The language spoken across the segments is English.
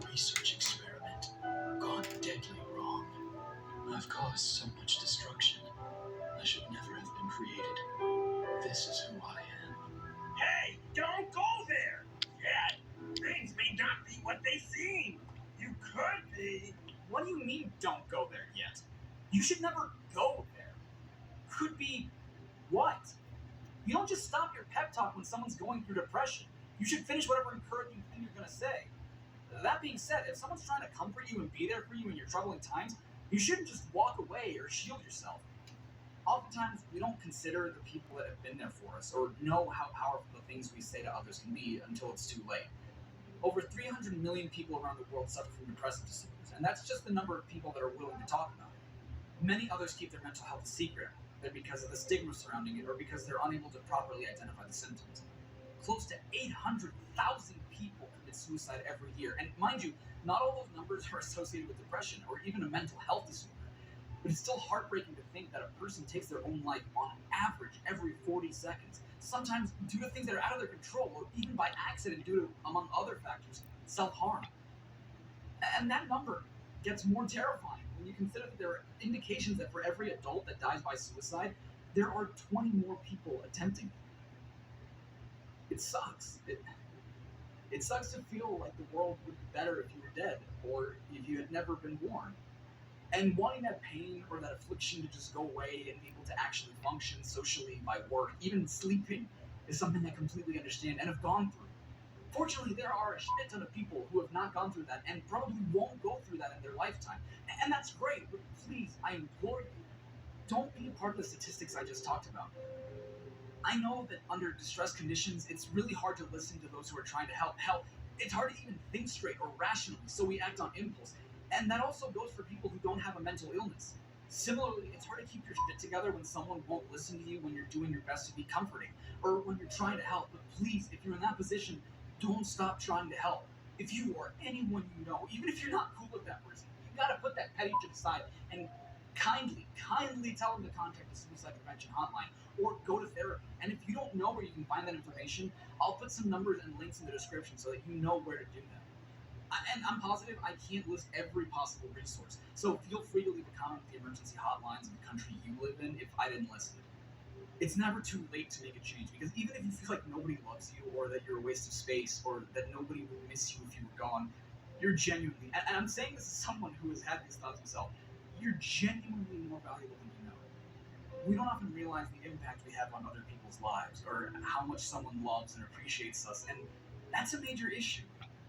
research experiment gone deadly wrong. I've caused so much destruction. I should never have been created. This is who I am. Hey, don't go there! Yet, things may not be what they seem. You could be. What do you mean, don't go there yet? You should never go there. Could be what? You don't just stop your pep talk when someone's going through depression. You should finish whatever encouraging thing you're going to say. That being said, if someone's trying to comfort you and be there for you in your troubling times, you shouldn't just walk away or shield yourself. Oftentimes, we don't consider the people that have been there for us or know how powerful the things we say to others can be until it's too late. Over 300 million people around the world suffer from depressive disorders, and that's just the number of people that are willing to talk about it. Many others keep their mental health a secret, either because of the stigma surrounding it or because they're unable to properly identify the symptoms. Close to 800,000 people commit suicide every year, and mind you, not all those numbers are associated with depression or even a mental health disorder. But it's still heartbreaking to think that a person takes their own life on average every 40 seconds, sometimes due to things that are out of their control, or even by accident due to, among other factors, self-harm. And that number gets more terrifying when you consider that there are indications that for every adult that dies by suicide, there are 20 more people attempting it. It sucks. It sucks to feel like the world would be better if you were dead, or if you had never been born. And wanting that pain or that affliction to just go away and be able to actually function socially by work, even sleeping, is something I completely understand and have gone through. Fortunately, there are a shit ton of people who have not gone through that and probably won't go through that in their lifetime. And that's great, but please, I implore you, don't be a part of the statistics I just talked about. I know that under distress conditions, it's really hard to listen to those who are trying to help. Hell, it's hard to even think straight or rationally, so we act on impulse. And that also goes for people who don't have a mental illness. Similarly, it's hard to keep your shit together when someone won't listen to you when you're doing your best to be comforting, or when you're trying to help. But please, if you're in that position, don't stop trying to help. If you or anyone you know, even if you're not cool with that person, you gotta put that petty shit aside and kindly tell them to contact the suicide prevention hotline or go to therapy. And if you don't know where you can find that information, I'll put some numbers and links in the description so that you know where to do that. And I'm positive I can't list every possible resource, so feel free to leave a comment with the emergency hotlines in the country you live in if I didn't list it. It's never too late to make a change, because even if you feel like nobody loves you, or that you're a waste of space, or that nobody will miss you if you were gone, you're genuinely, and I'm saying this as someone who has had these thoughts himself, you're genuinely more valuable than you know. We don't often realize the impact we have on other people's lives, or how much someone loves and appreciates us, and that's a major issue.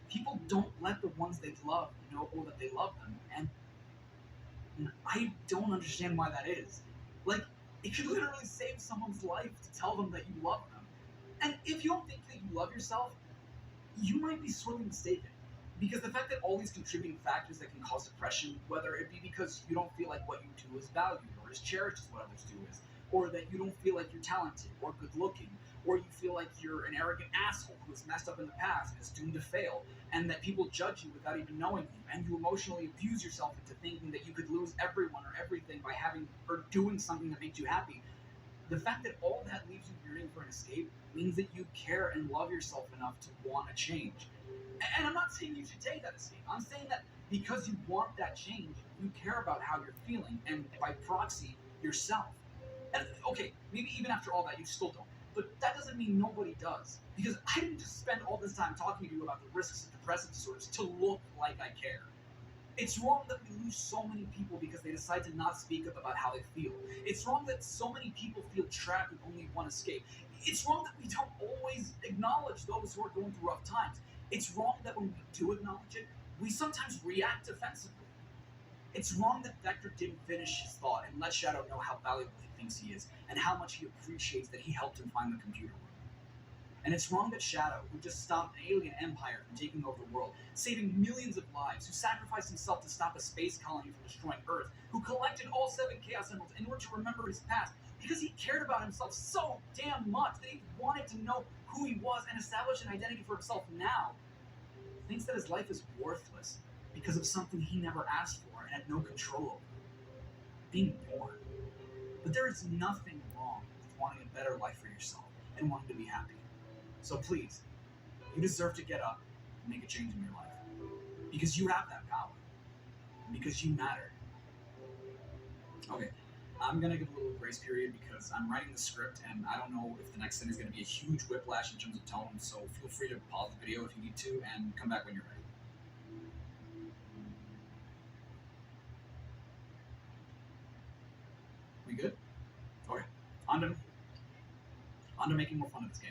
People don't let the ones they love know that they love them, and I don't understand why that is. Like, it could literally save someone's life to tell them that you love them. And if you don't think that you love yourself, you might be sorely mistaken. Because the fact that all these contributing factors that can cause depression, whether it be because you don't feel like what you do is valued or as cherished as what others do is, or that you don't feel like you're talented or good looking, or you feel like you're an arrogant asshole who has messed up in the past and is doomed to fail, and that people judge you without even knowing you, and you emotionally abuse yourself into thinking that you could lose everyone or everything by having or doing something that makes you happy. The fact that all that leaves you yearning for an escape means that you care and love yourself enough to want a change. And I'm not saying you should take that escape. I'm saying that because you want that change, you care about how you're feeling, and by proxy, yourself. And okay, maybe even after all that, you still don't. But that doesn't mean nobody does. Because I didn't just spend all this time talking to you about the risks of depressive disorders to look like I care. It's wrong that we lose so many people because they decide to not speak up about how they feel. It's wrong that so many people feel trapped with only one escape. It's wrong that we don't always acknowledge those who are going through rough times. It's wrong that when we do acknowledge it, we sometimes react defensively. It's wrong that Vector didn't finish his thought and let Shadow know how valuable he thinks he is, and how much he appreciates that he helped him find the computer room. And it's wrong that Shadow, who just stopped an alien empire from taking over the world, saving millions of lives, who sacrificed himself to stop a space colony from destroying Earth, who collected all 7 Chaos Emeralds in order to remember his past, because he cared about himself so damn much that he wanted to know who he was and establish an identity for himself now, thinks that his life is worthless because of something he never asked for and had no control over. Being born. But there is nothing wrong with wanting a better life for yourself and wanting to be happy. So please, you deserve to get up and make a change in your life. Because you have that power. Because you matter. Okay, I'm gonna give a little grace period because I'm writing the script and I don't know if the next thing is gonna be a huge whiplash in terms of tone, so feel free to pause the video if you need to and come back when you're ready. We good? Okay. On to making more fun of this game.